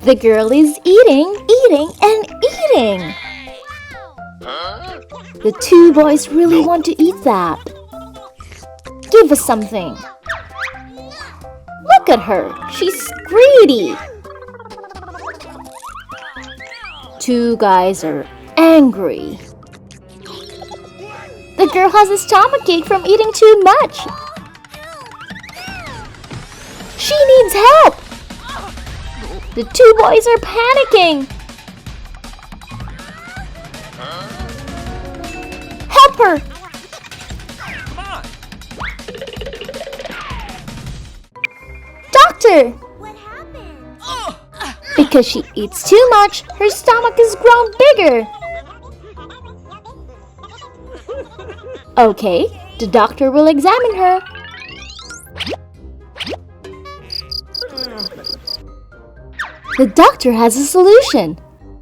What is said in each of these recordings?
The girl is eating, and eating. The two boys really want to eat that. Give us something. Look at her. She's greedy. Two guys are angry. The girl has a stomachache from eating too much. She needs help. The two boys are panicking. Help her. Doctor. What happened? Because she eats too much, her stomach has grown bigger. Okay, the doctor will examine her. The doctor has a solution.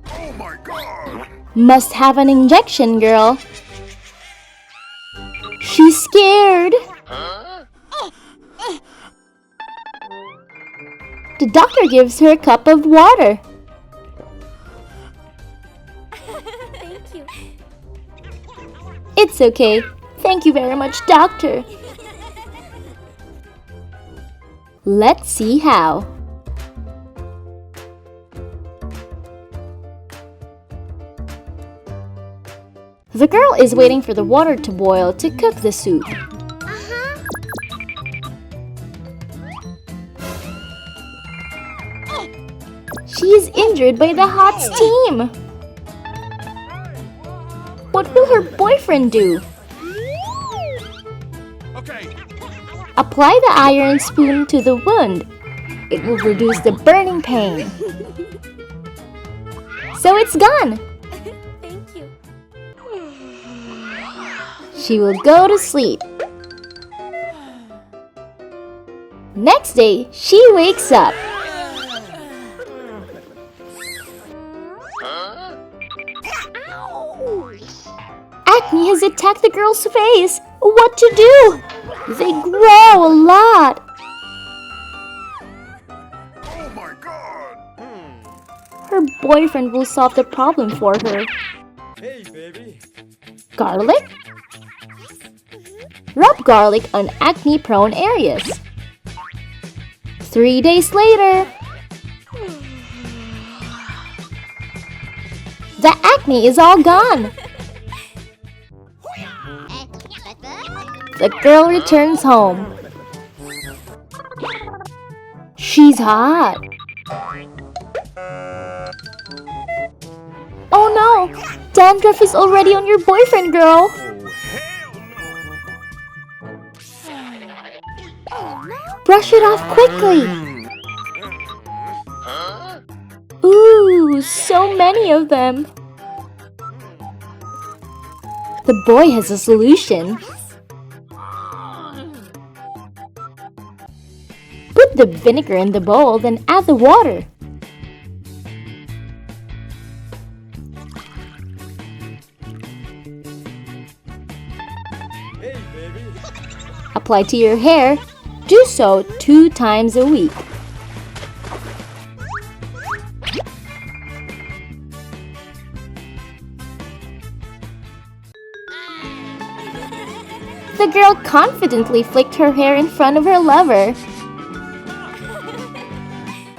Oh my God! Must have an injection, girl. She's scared. The doctor gives her a cup of water. Thank you. It's okay. Thank you very much, doctor. Let's see how. The girl is waiting for the water to boil to cook the soup. She is injured by the hot steam. What will her boyfriend do? Okay. Apply the iron spoon to the wound. It will reduce the burning pain. So it's gone. Thank you. She will go to sleep. Next day, she wakes up. Acne has attacked the girl's face. What to do? They grow a lot. Oh my God! Her boyfriend will solve the problem for her. Hey, baby. Garlic? Rub garlic on acne-prone areas. 3 days later, the acne is all gone. The girl returns home. She's hot. Oh no! Dandruff is already on your boyfriend, girl. Brush it off quickly. Ooh, so many of them. The boy has a solution. Put the vinegar in the bowl, then add the water. Hey, baby. Apply to your hair. Do so 2 times a week. The girl confidently flicked her hair in front of her lover.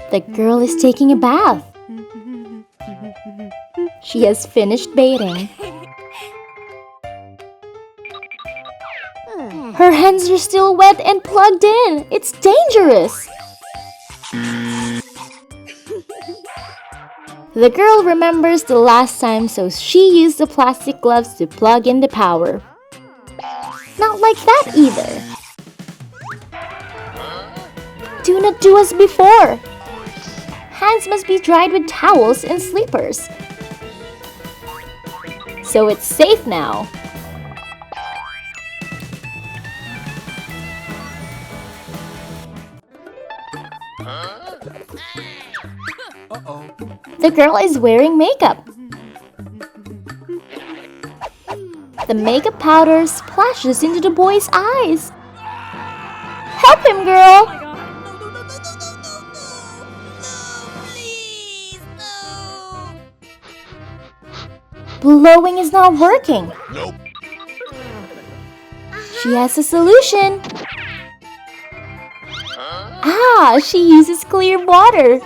The girl is taking a bath. She has finished bathing. Her hands are still wet and plugged in. It's dangerous. The girl remembers the last time, so she used the plastic gloves to plug in the power. Not like that either. Do not do as before. Hands must be dried with towels and slippers. So it's safe now. The girl is wearing makeup. The makeup powder splashes into the boy's eyes. Help him, girl! Blowing is not working. Nope. She has a solution. She uses clear water.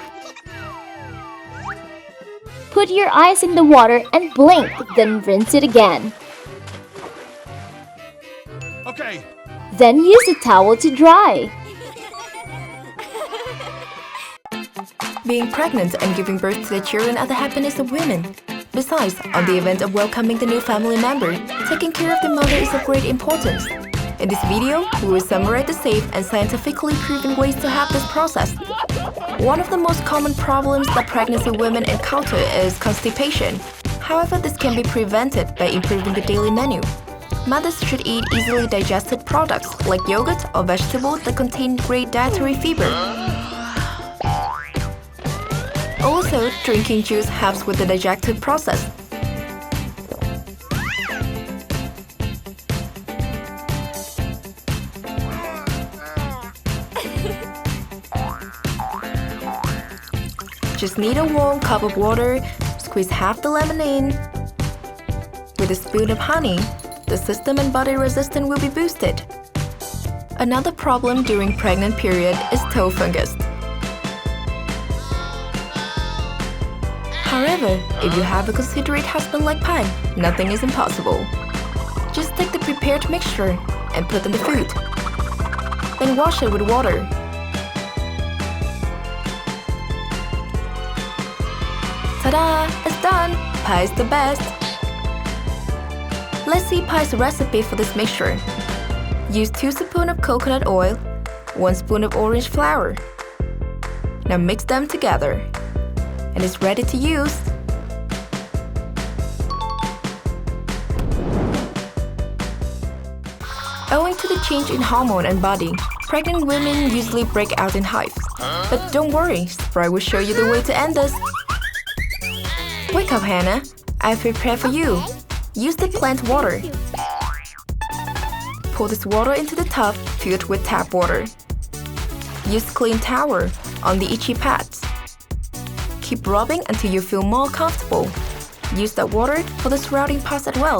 Put your eyes in the water and blink, then rinse it again. Okay. Then use a towel to dry. Being pregnant and giving birth to the children are the happiness of women. Besides, on the event of welcoming the new family member, taking care of the mother is of great importance. In this video, we will summarize the safe and scientifically proven ways to have this process. One of the most common problems that pregnancy women encounter is constipation. However, this can be prevented by improving the daily menu. Mothers should eat easily digested products like yogurt or vegetables that contain great dietary fiber. Also, drinking juice helps with the digestive process. Just need a warm cup of water, squeeze half the lemon in. With a spoon of honey, the system and body resistance will be boosted. Another problem during pregnant period is toe fungus. However, if you have a considerate husband like Pai, nothing is impossible. Just take the prepared mixture and put in the food. Then wash it with water. Ta-da! It's done! Pie is the best! Let's see Pai's recipe for this mixture. Use 2 spoons of coconut oil, 1 spoon of orange flour. Now mix them together. And it's ready to use. Owing to the change in hormone and body, pregnant women usually break out in hives. But don't worry, Spry will show you the way to end this. Wake up, Hannah. I've prepared for you. Use the plant water. Pour this water into the tub filled with tap water. Use clean towel on the itchy pads. Keep rubbing until you feel more comfortable. Use that water for the surrounding parts as well.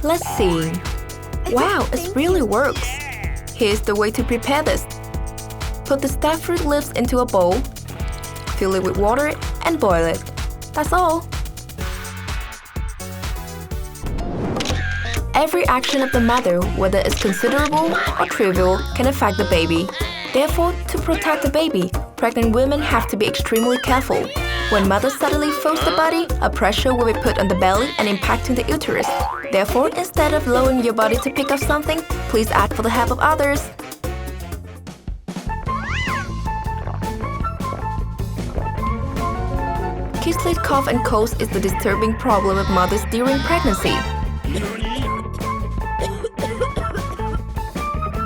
Let's see. Wow, it really works. Here's the way to prepare this. Put the step fruit leaves into a bowl, fill it with water, and boil it. That's all. Every action of the mother, whether it's considerable or trivial, can affect the baby. Therefore, to protect the baby, pregnant women have to be extremely careful. When mother suddenly folds the body, a pressure will be put on the belly and impacting the uterus. Therefore, instead of lowering your body to pick up something, please ask for the help of others. Kiss-led cough and colds is the disturbing problem of mothers during pregnancy.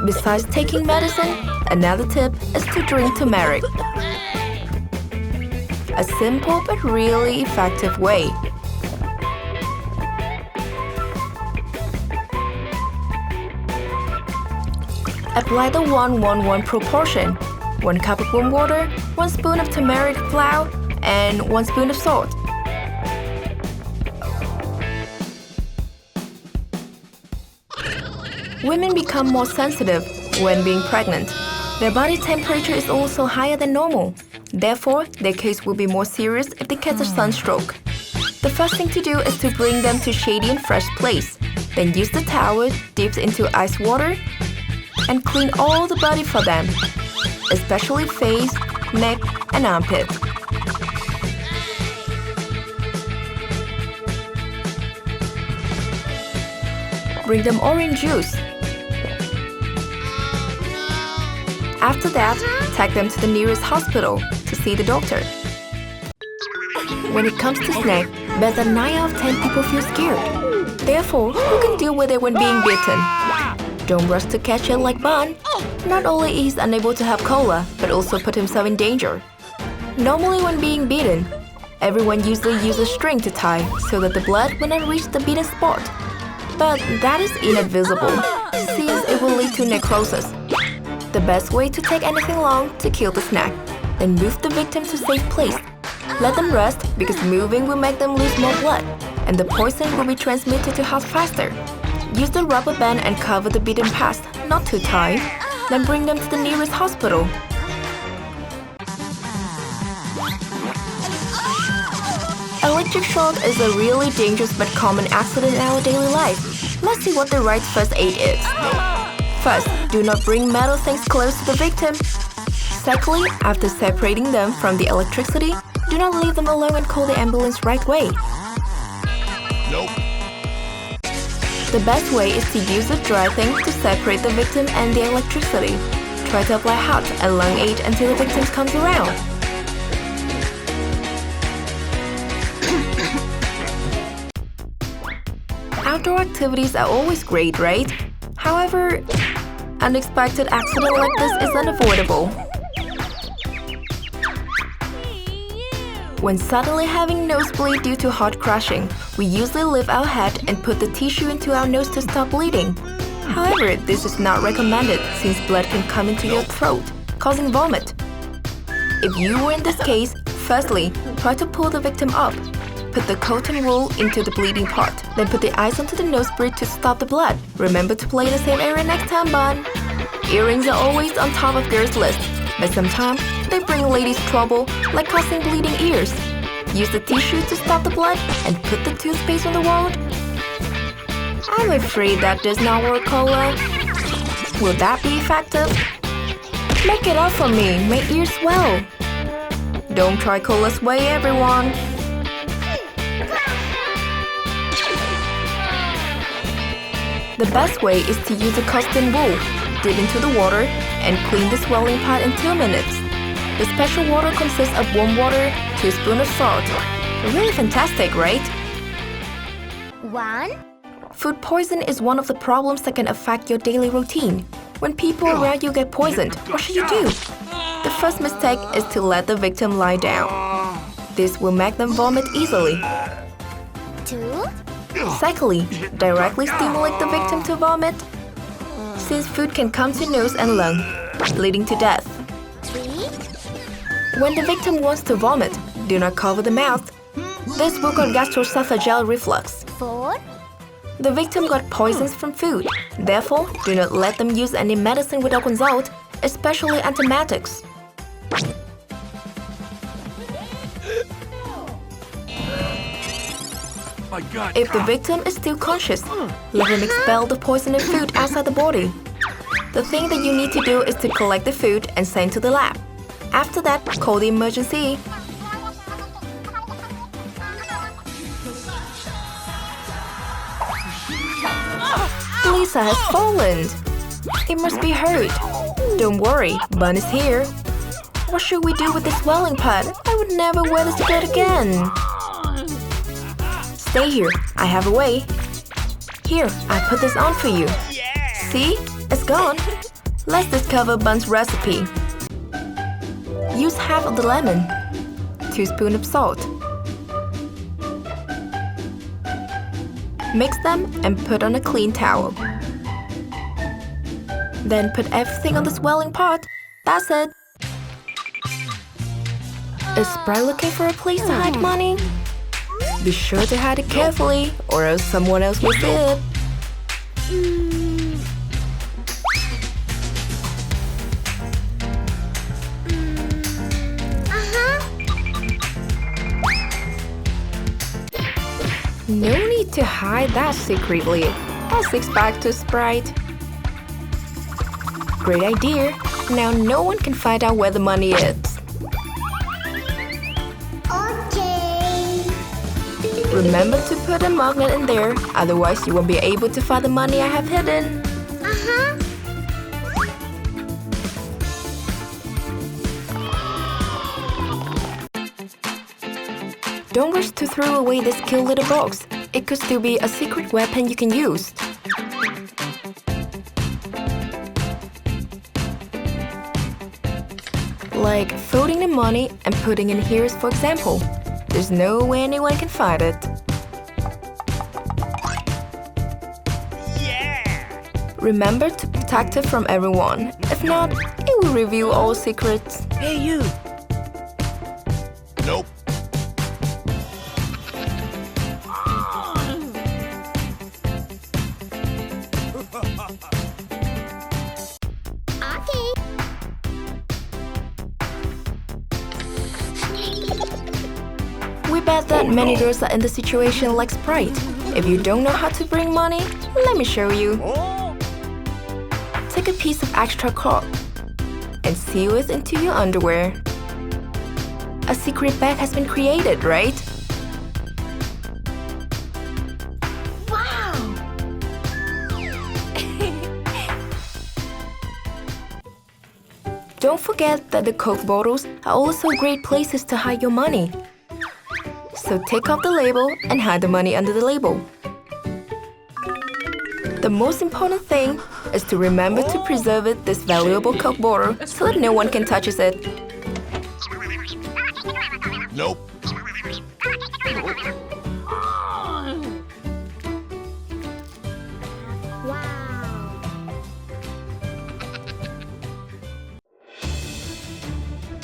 Besides taking medicine, another tip is to drink turmeric. A simple but really effective way. Apply the 1-1-1 proportion. 1 cup of warm water, 1 spoon of turmeric flour, and 1 spoon of salt. Women become more sensitive when being pregnant. Their body temperature is also higher than normal. Therefore, their case will be more serious if they catch a sunstroke. The first thing to do is to bring them to a shady and fresh place. Then use the towel dipped into ice water and clean all the body for them, especially face, neck, and armpit. Bring them orange juice. After that, take them to the nearest hospital to see the doctor. When it comes to snack, better than 9 out of 10 people feel scared. Therefore, you can deal with it when being bitten. Don't rush to catch it like Bun. Not only is he unable to have cola, but also put himself in danger. Normally when being bitten, everyone usually uses string to tie so that the blood will not reach the bitten spot. But that is inadvisable, since it will lead to necrosis. The best way to take anything long to kill the snack. Then move the victim to a safe place. Let them rest because moving will make them lose more blood, and the poison will be transmitted to heart faster. Use the rubber band and cover the beaten path, not too tight. Then bring them to the nearest hospital. Electric shock is a really dangerous but common accident in our daily life. Let's see what the right first aid is. First, do not bring metal things close to the victim. Secondly, after separating them from the electricity, do not leave them alone and call the ambulance right away. Nope. The best way is to use a dry thing to separate the victim and the electricity. Try to apply hot and long aid until the victim comes around. Outdoor activities are always great, right? However, unexpected accident like this is unavoidable. When suddenly having nosebleed due to hard crashing, we usually lift our head and put the tissue into our nose to stop bleeding. However, this is not recommended since blood can come into your throat, causing vomit. If you were in this case, firstly, try to pull the victim up. Put the cotton wool into the bleeding part, then put the ice onto the nose bridge to stop the blood. Remember to play in the same area next time, bud. Earrings are always on top of girls' list, but sometimes they bring ladies trouble, like causing bleeding ears. Use the tissue to stop the blood and put the toothpaste on the wound. I'm afraid that does not work, Cola. Will that be effective? Make it up for me, my ears swell. Don't try Cola's way, everyone. The best way is to use a cotton wool, dip into the water, and clean the swelling part in 2 minutes. The special water consists of warm water, 2 spoons of salt. Really fantastic, right? 1. Food poison is one of the problems that can affect your daily routine. When people around you get poisoned, what should you do? The first mistake is to let the victim lie down. This will make them vomit easily. 2. Secondly, directly stimulate the victim to vomit, since food can come to nose and lung, leading to death. 3. When the victim wants to vomit, do not cover the mouth. This will cause gastroesophageal reflux. 4. The victim got poisons from food. Therefore, do not let them use any medicine without consult, especially antiemetics. My God. If the victim is still conscious, let him expel the poisonous food outside the body. The thing that you need to do is to collect the food and send to the lab. After that, call the emergency. Lisa has fallen. It must be hurt. Don't worry, Bun is here. What should we do with the swelling part? I would never wear this skirt again. Stay here, I have a way. Here, I put this on for you. See? It's gone. Let's discover Bun's recipe. Use half of the lemon, 2 spoons of salt. Mix them and put on a clean towel. Then put everything on the swelling part. That's it. Is Sprite looking for a place to hide money? Be sure to hide it carefully, or else someone else will see it. No need to hide that secretly. I'll six back to Sprite. Great idea. Now no one can find out where the money is. Okay. Remember to put a magnet in there, otherwise you won't be able to find the money I have hidden. Don't rush to throw away this cute little box. It could still be a secret weapon you can use. Like folding the money and putting in here, for example. There's no way anyone can find it. Remember to protect it from everyone. If not, it will reveal all secrets. Hey, you! Nope. Okay. We bet that many girls are in the situation like Sprite. If you don't know how to bring money, let me show you. Take a piece of extra cork and seal it into your underwear. A secret bag has been created, right? Wow. Don't forget that the Coke bottles are also great places to hide your money. So take off the label and hide the money under the label. The most important thing is to remember to preserve this valuable Coke bottle so that no one can touch it. Nope. Wow.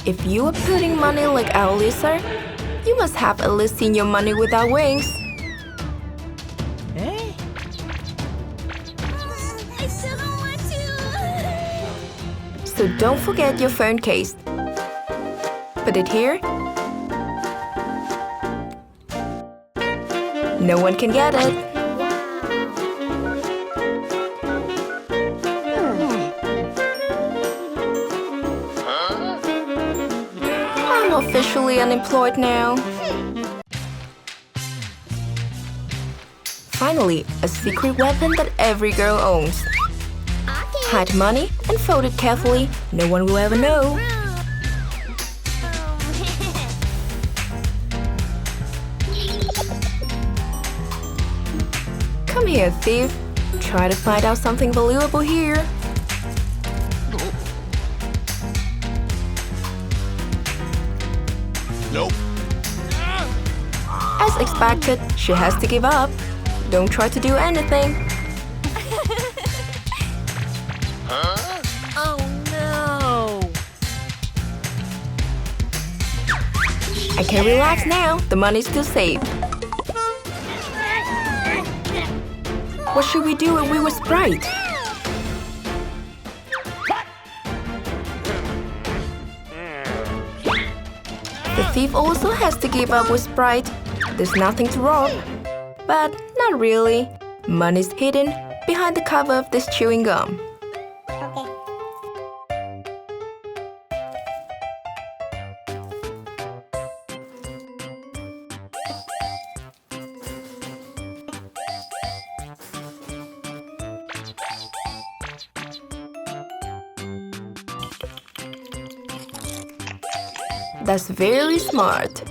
If you are putting money like our Lisa, you must have at least seen your money without wings. I still don't want to. So don't forget your phone case. Put it here. No one can get it. I'm officially unemployed now. Finally, a secret weapon that every girl owns. Okay. Hide money and fold it carefully. No one will ever know. Come here, thief. Try to find out something valuable here. Nope. As expected, she has to give up. Don't try to do anything. Oh no. I can relax now. The money's still safe. What should we do if we were Sprite? The thief also has to give up with Sprite. There's nothing to rob. But not really. Money's hidden behind the cover of this chewing gum. Okay. That's very smart.